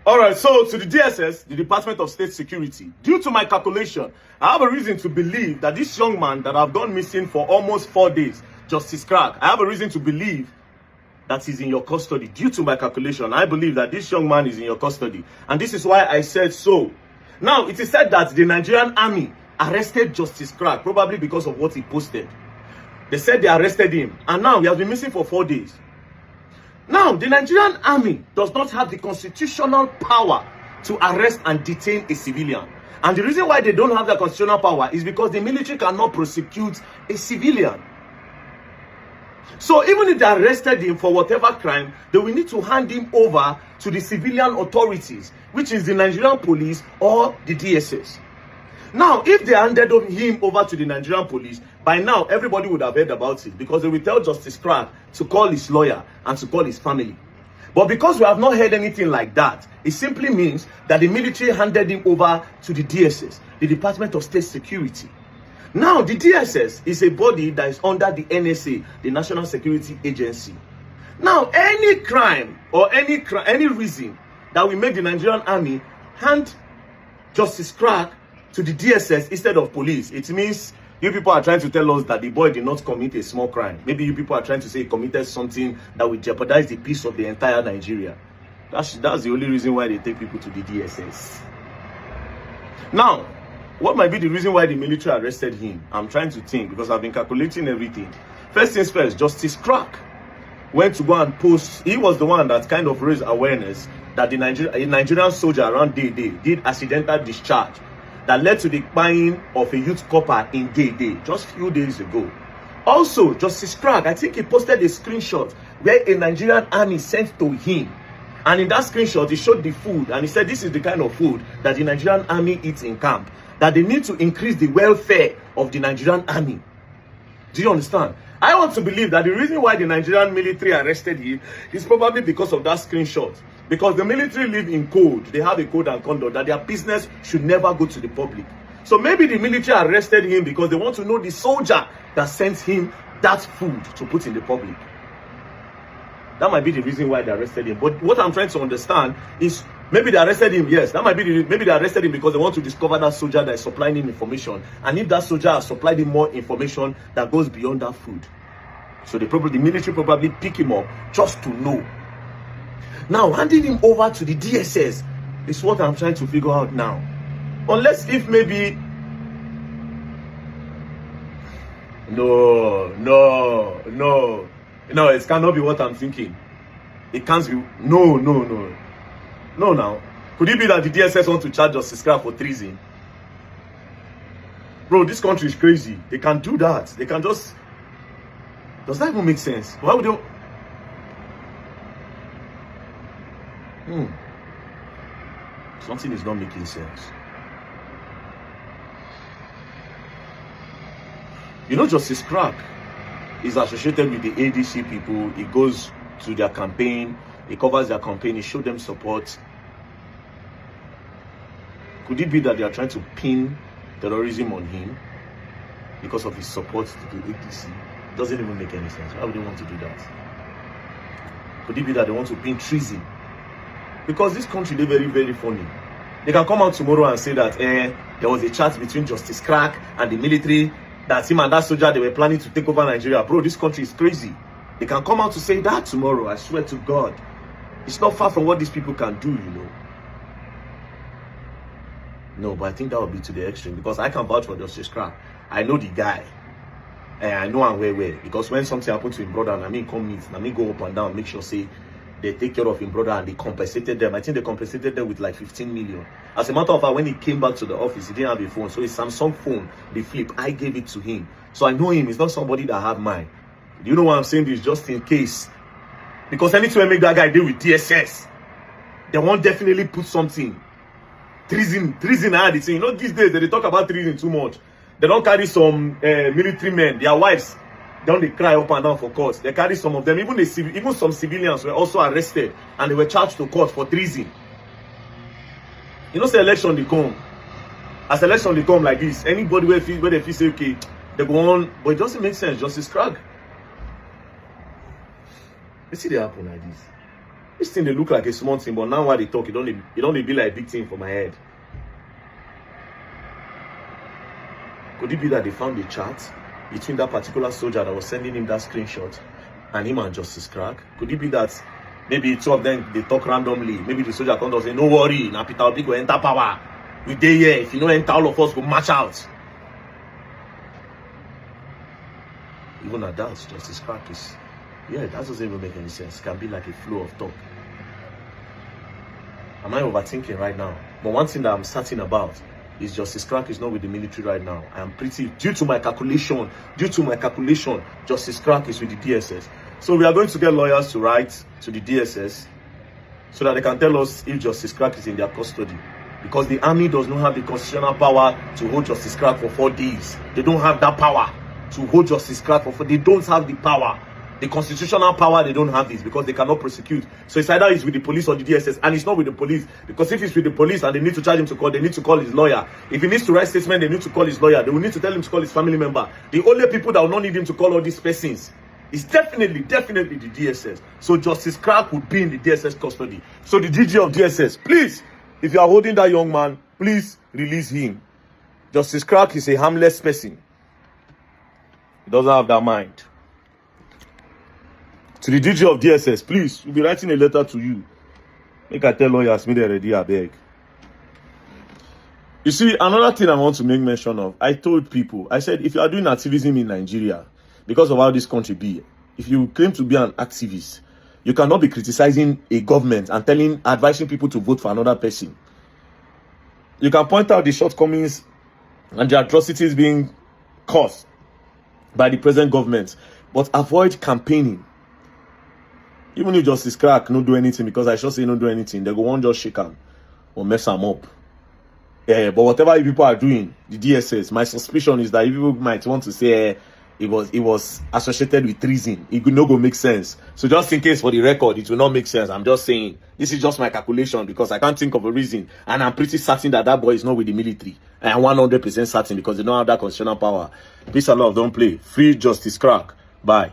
All right, so to the DSS, the Department of State Security, due to my calculation, I have a reason to believe that this young man that I've gone missing for almost 4 days, Justice Crack, I have a reason to believe that he's in your custody. Due to my calculation, I believe that this young man is in your custody. And this is why I said so. Now, it is said that the Nigerian army arrested Justice Crack, probably because of what he posted. They said they arrested him, and now he has been missing for 4 days. Now, the Nigerian army does not have the constitutional power to arrest and detain a civilian. And the reason why they don't have that constitutional power is because the military cannot prosecute a civilian. So even if they arrested him for whatever crime, they will need to hand him over to the civilian authorities, which is the Nigerian police or the DSS. Now, if they handed him over to the Nigerian police, by now everybody would have heard about it, because they will tell Justice Crack to call his lawyer and to call his family. But because we have not heard anything like that, it simply means that the military handed him over to the DSS, the Department of State Security. Now, the DSS is a body that is under the NSA, the National Security Agency. Now, any crime or any reason that will make the Nigerian army hand Justice Crack to the DSS instead of police, it means you people are trying to tell us that the boy did not commit a small crime. Maybe you people are trying to say he committed something that will jeopardize the peace of the entire Nigeria. That's the only reason why they take people to the DSS. Now, what might be the reason why the military arrested him? I'm trying to think, because I've been calculating everything. First things first, Justice Crack went to go and post. He was the one that kind of raised awareness that a Nigerian soldier around Day did accidental discharge that led to the buying of a youth copper in Day just a few days ago. Also, Justice Crack, I think he posted a screenshot where a Nigerian army sent to him. And in that screenshot, he showed the food, and he said this is the kind of food that the Nigerian army eats in camp. That they need to increase the welfare of the Nigerian army. Do you understand? I want to believe that the reason why the Nigerian military arrested him is probably because of that screenshot. Because the military live in code. They have a code and conduct that their business should never go to the public. So maybe the military arrested him because they want to know the soldier that sent him that food to put in the public. That might be the reason why they arrested him. But what I'm trying to understand is, maybe they arrested him, yes. That might be maybe they arrested him because they want to discover that soldier that is supplying him information. And if that soldier has supplied him more information that goes beyond that food. So the military probably pick him up just to know. Now, handing him over to the DSS is what I'm trying to figure out now. Unless if maybe... No, it cannot be what I'm thinking. It can't be. No, now. Could it be that the DSS want to charge Justice Crack for treason? Bro, this country is crazy. They can do that. They can just... Does that even make sense? Why would they... Something is not making sense. You know, Justice Crack is associated with the ADC people. He goes to their campaign. He covers their campaign. He shows them support. Could it be that they are trying to pin terrorism on him because of his support to the ADC? Doesn't even make any sense. Why would they want to do that? Could it be that they want to pin treason? Because this country, they're very, very funny. They can come out tomorrow and say that there was a chat between Justice Crack and the military, that him and that soldier, they were planning to take over Nigeria. Bro, this country is crazy. They can come out to say that tomorrow. I swear to God. It's not far from what these people can do, you know. No, but I think that would be to the extreme, because I can vouch for Justice Crack. I know the guy. And I know I'm where. Because when something happened to him brother, and I mean come meet, and I mean go up and down, make sure say they take care of him brother, and they compensated them. I think they compensated them with like 15 million. As a matter of fact, when he came back to the office, he didn't have a phone. So his Samsung phone, the flip, I gave it to him. So I know him. He's not somebody that have mine. Do you know why I'm saying this? Just in case. Because anytime I make that guy deal with DSS, they won't definitely put something. Treason, I had it. You know, these days they talk about treason too much. They don't carry some military men, their wives. Don't they cry up and down for court? They carry some of them. Even some civilians were also arrested and they were charged to court for treason. You know, say election they come. As election they come like this, anybody where they feel say okay, they go on, but it doesn't make sense. Justice Crack. You see they happen like this. This thing, they look like a small thing, but now while they talk, it don't be like a big thing for my head. Could it be that they found a chat between that particular soldier that was sending him that screenshot and him and Justice Crack? Could it be that maybe two of them, they talk randomly? Maybe the soldier comes and say, no worry, now Peter Obi go enter power. We dey here. If you don't enter, all of us go march out. Even at that, Justice Crack is... Yeah, that doesn't even make any sense. It can be like a flow of talk. Am I overthinking right now? But one thing that I'm certain about is Justice Crack is not with the military right now. I am pretty, due to my calculation, Justice Crack is with the DSS. So we are going to get lawyers to write to the DSS so that they can tell us if Justice Crack is in their custody. Because the army does not have the constitutional power to hold Justice Crack for 4 days. They don't have that power to hold Justice Crack for 4 days. They don't have the power. The constitutional power, they don't have this because they cannot prosecute. So it's either it's with the police or the DSS, and it's not with the police. Because if it's with the police and they need to charge him to court, they need to call his lawyer. If he needs to write statement, they need to call his lawyer. They will need to tell him to call his family member. The only people that will not need him to call all these persons is definitely the DSS. So Justice Crack would be in the DSS custody. So the DG of DSS, please, if you are holding that young man, please release him. Justice Crack is a harmless person. He doesn't have that mind. To the DG of DSS, please, we'll be writing a letter to you. Make I tell lawyers, me they ready, I beg. You see, another thing I want to make mention of, I told people, I said, if you are doing activism in Nigeria, because of how this country be, if you claim to be an activist, you cannot be criticizing a government and advising people to vote for another person. You can point out the shortcomings and the atrocities being caused by the present government, but avoid campaigning. Even if Justice Crack no do anything, because I should say no do anything, they go one just shake him or mess him up. Yeah, but whatever you people are doing, the DSS, my suspicion is that you people might want to say it was associated with treason. It could not go make sense. So just in case for the record, it will not make sense. I'm just saying this is just my calculation because I can't think of a reason, and I'm pretty certain that that boy is not with the military. I am 100% certain because they don't have that constitutional power. Peace and love, don't play. Free Justice Crack. Bye.